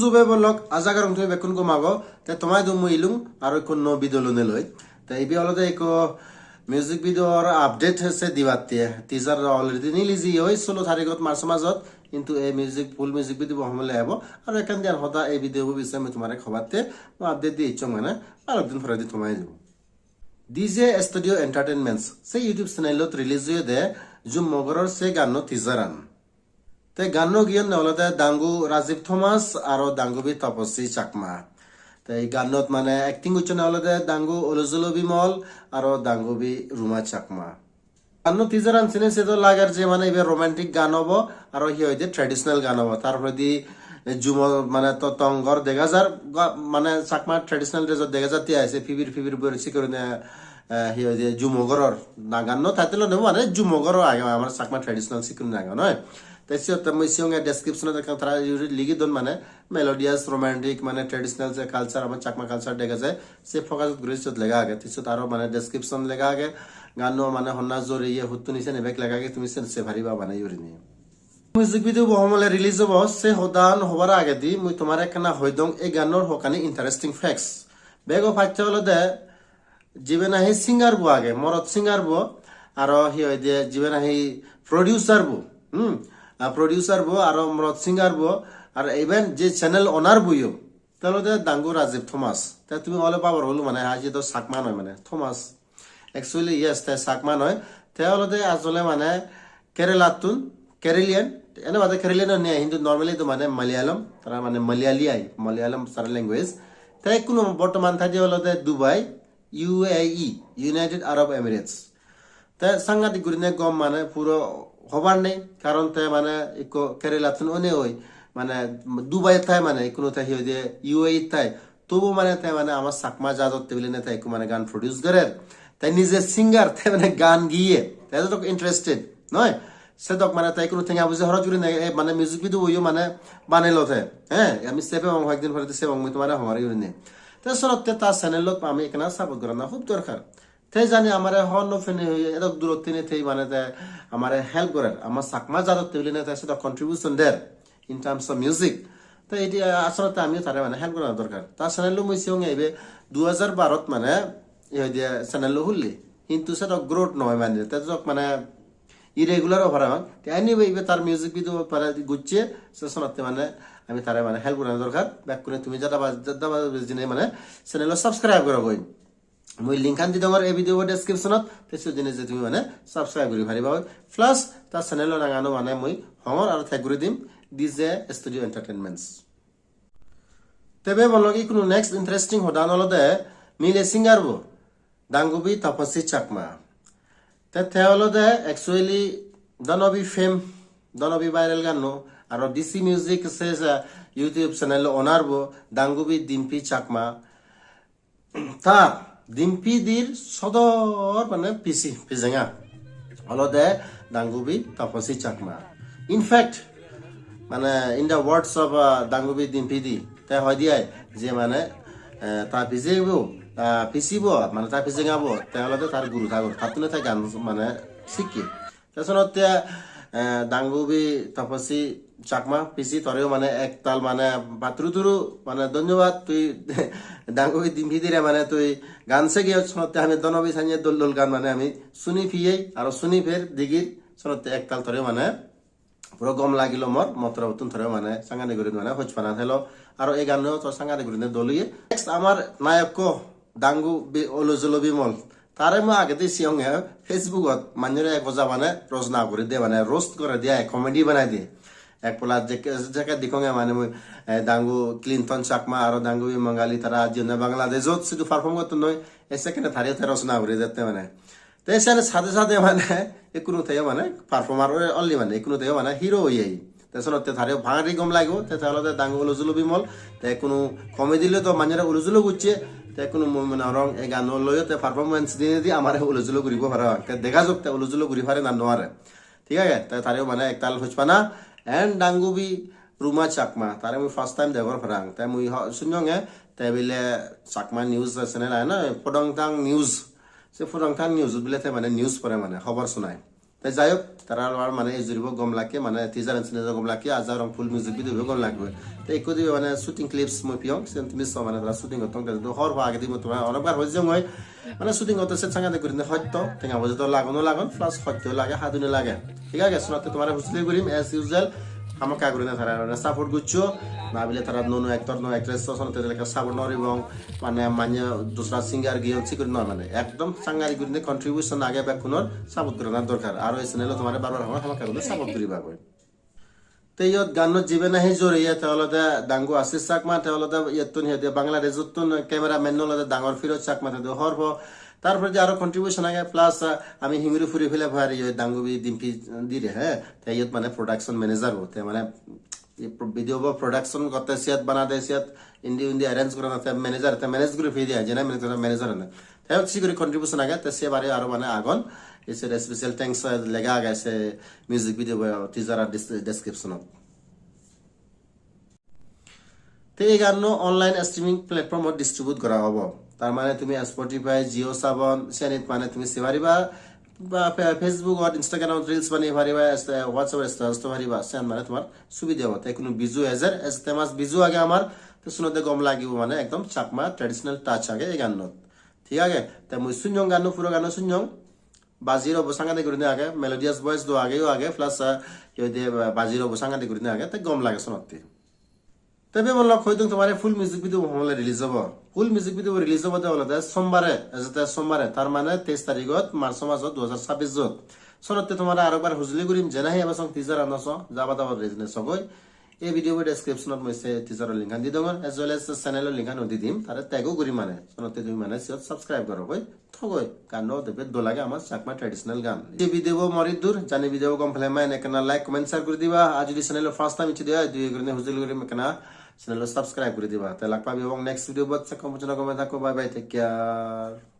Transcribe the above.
জুবে বলক আজাগার তুমি বেকুন কো মাগো তে তোমায় দু মুইলুম আর কোন নো বিদলনে লই তে এই বিঅলতে একো মিউজিক ভিডিওর আপডেট হচ্ছে দিবাতে টিজার অলরেডি নিলিজি ওই 16 তারিখত মার্চ মাসত কিন্তু এই ফুল মিউজিক ভিডিও হমলে আবো আর এখান দিয়ার হতা এই ভিডিও বিষয়ে আমি তোমারে খবরতে আপডেট দি ইচ্ছ মানে আর একদিন পরে দি তোমায় দিব ডিজে স্টুডিও এন্টারটেইনমেন্টস সে ইউটিউব চ্যানেলত রিলিজ হয়ে দে জুম মগরর সে গানো টিজারান তে গানো গিয়ন নলতে দাঙ্গু রাজীব থমাস আর দাঙ্গুবি তপসী চাকমা তে এই গানত মানে অ্যাক্টিং উচ্চ নলতে দাঙ্গু অলুজুলো বিমল আর দাঙ্গুবি রুমা চাকমা গানো টিজারান সিনে সে তো লাগার যে মানে এবার রোমান্টিক গান হবো আর হি হইতে ট্র্যাডিশনাল গান হবো তারপরে দি জুম মানে তো তঙ্গর দেখা যার মানে চাকমা ট্র্যাডিশনাল ড্রেসত দেখা যাতে আছে ফিবির বরছি করে হি হইতে জুমগরর না গান তাইতেল নেব মানে জুমগরর আগে আমার চাকমা ট্র্যাডিশনাল সিকুন না গান হয় তাইসিও মই সিংয়ে ডেসক্রিপশনে দেখা তারা লিখি দন মানে মেলোডিয়াস রোমান্টিক মানে ট্র্যাডিশনাল যে কালচার আমার চাকমা কালচার দেখা যায় সে ফোকাস গ্রেসত লেগা আগে তিসো তারও মানে ডেসক্রিপশন লেগা আগে গানো মানে হন্না জোরে ইয়ে হুত্তু নিছে নেবেক লেগা আগে তুমি সে ভারিবা মানে ইউরি নিয়ে মিউজিক ভিডিও বহমলে রিলিজ হব সে হদান হবার আগে দি মুই তোমার একখানা হইদং এই গানোর হকানি ইন্টারেস্টিং ফ্যাক্টস বেগো ফাইতে হলো দে জীবে নাহি সিঙ্গার বো আগে মরদ সিঙ্গার বো আর হি হই দে জীবে নাহি প্রডিউসার বো প্রডিউসার বো আর মরদ সিঙ্গার বো আর ইভেন যে চ্যানেল ওনার বইও তাহলে দে দাঙ্গু রাজীব থমাস তা তুমি অলে পাবার হলো মানে আজি তো সাকমা নয় মানে থমাস অ্যাকচুয়ালি ইয়েস তাই সাকমা নয় তাহলে দে আসলে মানে কেরালাতুন কেরেলিয়ান এনে বাদে কেরেলিয়ান নিয়ে কিন্তু নর্মালি তো মানে মালয়ালম তারা মানে মালয়ালম সারা ল্যাঙ্গুয়েজ তাই কোনো বর্তমান থাকে হলো দুবাই ইউএই ইউনাইটেড আরব এমিরেটস তাই সাংঘাতিক গুরিনে গম মানে পুরো হবার নেই কারণ তাই মানে ইকো কেরালাতুন অনে ওই মানে দুবাই তাই মানে কোনো তাই হই যে ইউএই তাই তবু মানে তাই মানে আমার সাকমা জাজত টেবিলে নে তাই মানে গান প্রডিউস করে তাই নিজে সিঙ্গার তাই মানে গান গিয়ে তাই তো ইন্টারেস্টেড নয় সেদক মানে তাই কোনো থেকে বুঝে হরা জুড়ে মানে মিউজিক ভিডিও ওইও মানে বানাইলো হ্যাঁ আমি সেপে একদিন পরে সেব আমি তোমার হমার ইউরি নে তো সরতে তার চ্যানেলত আমি এখানে সাপোর্ট করা না খুব দরকার তাই জানি আমার হন ফেনে এরক দূরত্বে নে তাই মানে আমার হেল্প করার আমার সাকমা জাদত টেবিলে নে তাই সেটা কন্ট্রিবিউশন দেয় ইন টার্মস অফ মিউজিক তো এটি আসলে আমিও তারা মানে হেল্প করা দরকার তার চ্যানেলও মই সিঙে এবে 2012 মানে চ্যানেলও হুললি কিন্তু সেটা গ্রোথ নয় মানে তাই মানে ইরেগুলার ওভার আমার এনিওয়ে তার মিউজিক ভিডিও পারা গুছিয়ে সেশনতে মানে আমি তারা মানে হেল্প করার দরকার ব্যাক করে তুমি যেটা জিনে মানে চ্যানেল সাবস্ক্রাইব করা কই মই লিংক আন দি দঙৰ এই ভিডিও ডেসক্ৰিপশনত তেসো জিনে যে তুমি মানে সাবস্ক্ৰাইব কৰি ভাৰিবা প্লাস তাৰ চ্যানেল নাগানো মানে মই হঙৰ আৰু ঠেক কৰি দিম ডিজে স্টুডিও এন্টারটেইনমেন্টস তেবে বলগি কোনো নেক্সট ইন্টারেস্টিং হদান হলদে মিলে সিঙ্গার বো দাঙ্গুবি তপসী চাকমা তেহলদে একচুয়ালি দনবি ভাইরাল গানো আর ডিসি মিউজিক সে ইউটিউব চ্যানেল ওনার বো দাঙ্গুবি ডিম্পি চাকমা তা ডিম্পি দির সদর মানে পিসি পিজেঙা হলদে দাঙ্গুবি তপসী চাকমা ইনফ্যাক্ট মানে ইন দ্য ওয়ার্ডস অফ দাঙ্গুবি ডিম্পি দি তাই হয় দিয়াই যে মানে তা পিজেব পিচিব মানে তাই পিজেঙাব তেওঁলোকে তাৰ গুৰু থাগৰ তাতনে তাই গান মানে শিকি তাৰপিছত দাঙ্গুবি তপসী চাকমা পিচি তৰেও মানে এক তাল মানে বাতৰু মানে ধন্যবাদ তুই দাঙ্গুবি ডিম্পি দিৰে মানে তুই গান চেগে সনতে আমি দনবি সানিয়ে দল গান মানে আমি শুনি ফিয়েই আৰু শুনি ফেৰ দিগিৰ সনতে এক তাল তৰেও মানে পুরো গম লাগিল মর মতরা উতুন ধরে মানে সাংগানি গুরি মানে হচপানা থেলো আর এই গান তো সাংগানি গুরি দলিয়ে নেক্সট আমার নায়ক দাঙ্গু অলুজুলো বিমল তারে মই আগে দিয়ে সিয়ঙে ফেসবুকত মানুষের এক বজা মানে রচনা করে দিয়ে মানে রোস্ট করে দিয়ে কমেডি বানাই দিয়ে এক পোলা যে দিখঙে মানে মই দাঙ্গু ক্লিন্টন চাকমা আর দাঙ্গু বাঙালি তারা আজ বাংলাদেশত শুধু পারফর্ম করতে নয় এসে কেন তারিও রচনা করে যেতে মানে তো এসে সাথে মানে কোনো থেকে মানে পারফর্মার অনলি মানে কোনো থেকে মানে হিরো হয়ে তাৰপিছত তারেও ভাঙারি গম লাগো তাহলে দাঙ্গু উলুজুলো বিমল তাই কোনো কমেডি তো মানুষেরা উলুজুলো গুছে তাই কোনো মানে রং এই গান লয়ও তাই পারফরমেন্স দিয়ে দিয়ে আমার উলুজুলো ঘুরিব পারা দেখা যাক তাই উলুজুলো ঘুরি পারে না নোৱাৰে ঠিক আছে তাই তারেও মানে একতাল হচপানা এন্ড দাঙ্গুবি রুমা চাকমা তারে মই ফার্স্ট টাইম দেগর ফরাং তাই মই শুনঙে তাই বিলে চাকমা নিউজ চ্যানেল আয় না ফডংটাং নিউজ সে ফডংটাং নিউজ বিলে তাই মানে নিউজ পড়ে মানে খবর শোনায় তাই যাই হোক তারা মানে এই জুড়ব গম লাগে মানে টিজার এন্ড গম লাগে আজ রং ফুল মিউজিক ভিডিও গম লাগবে তো একো দিবে মানে শুটিং ক্লিপস মই পিয়ং সেন তুমি সব মানে তারা শুটিং হতং তো হর আগে দিব তোমার অনেকবার হইছে মই মানে শুটিং হতে সে সাংগাতে করিনে সত্য টেঙা বজে তো লাগানো লাগান প্লাস সত্য লাগে হাদুনে লাগে ঠিক আছে শোনাতে তোমার বুঝতে করিম এজ ইউজুয়াল আমাকে আগ্রহ তারা সাপোর্ট করছো না বলে তারা নো অ্যাক্টর নো অ্যাক্ট্রেস শোনাতে সাপোর্ট নর এবং মানে মানে দুসরা সিঙ্গার গিয়ে করে নয় মানে একদম সাংগারি করে কন্ট্রিবিউশন আগে বেকুনোর সাপোর্ট করে না দরকার আর এই চ্যানেল তোমার বারবার আমাকে আগ্রহ সাপোর্ট করিবা কই তো ইয়ত গানত জীবে নাহি জড়িয়ে তেওলতে ডাঙ্গু আশিস চাকমা তেওলতে ইয়তুন হিয়াতে বাংলাদেশতুন ক্যামেরাম্যান নলতে ডাঙর ফিরোজ চাকমা তে হরব তারপরে যে আরো কন্ট্রিবিউশন আগে প্লাস আমি হিঙ্গুরি ফুরি ফেলে ভার ইয়ে ডাঙ্গুবি ডিম্পি দিরে হ্যাঁ তাই ইয়ত মানে প্রোডাকশন ম্যানেজার হতে মানে ভিডিও বা প্রোডাকশন করতে সিয়াত বানাতে সিয়াত ইন্ডি অ্যারেঞ্জ করে না ম্যানেজার তে ম্যানেজ করে ফিরে দেয় জেনা ম্যানেজার না তাই হচ্ছে করে কন্ট্রিবিউশন আগে তে সে বারে আরো মানে আগন এসে স্পেশাল থ্যাঙ্কস লেগা গেছে মিউজিক ভিডিও টিজার আর ডেসক্রিপশনত তো এই গান অনলাইন স্ট্রিমিং প্ল্যাটফর্মত ডিস্ট্রিবিউট করা হব তার মানে তুমি স্পটিফাই জিও সাবন সেনিত মানে তুমি সেভারিবা বা ফেসবুক আর ইনস্টাগ্রাম রিলস বানিয়ে পারিবা হোয়াটসঅ্যাপ স্ট্যাটাস তো পারিবা সেন মানে তোমার সুবিধা হবে তাই কোনো বিজু এজার এস্তেমাস বিজু আগে আমার তো শুনতে গম লাগিব মানে একদম চাকমা ট্র্যাডিশনাল টাচ আগে এই গানত ঠিক আছে তাই মই শুনং গান পুরো গান শুনং বাজির অবসাঙ্গাতে করে আগে মেলোডিয়াস ভয়েস দো আগেও আগে প্লাস ইয়ে বাজির অবসাঙ্গাতে করে আগে তাই গম লাগে শুনতে তবে বলল হয়তো তোমার ফুল মিউজিক ভিডিও হলে রিলিজ হব ফুল মিউজিক ভিডিও রিলিজ হব হলে সোমবারে তার মানে 23 তারিখত মার্চ মাসত 2026 যত সনতে তোমার আরেকবার হুজলি করিম জেনাহি এবার সং টিজার আনছ যাবা দাবা রেজনে সগৈ এই ভিডিও ডেসক্রিপশনত মই টিজারের লিংক দি দঙৰ এজ ওয়েল এজ চ্যানেলৰ লিংক দি দিম তারে ট্যাগও করি মানে সনতে তুমি মানে সিও সাবস্ক্রাইব করো কই থগৈ গান দেবে দো লাগে আমার চাকমা ট্র্যাডিশনাল গান এই ভিডিও মরি দূর জানি ভিডিও কম ফেলে মানে একনা লাইক কমেন্ট শেয়ার করে দিবা আর যদি চ্যানেল ফার্স্ট টাইম ইচ্ছে দিয়া দুই করে হুজলি করি একনা চ্যানেল সাবস্ক্রাইব করে দিবা তাহলে লাগবে এবং নেক্সট ভিডিও বাচ্চা কম থাকো বাই বাই টেক কেয়ার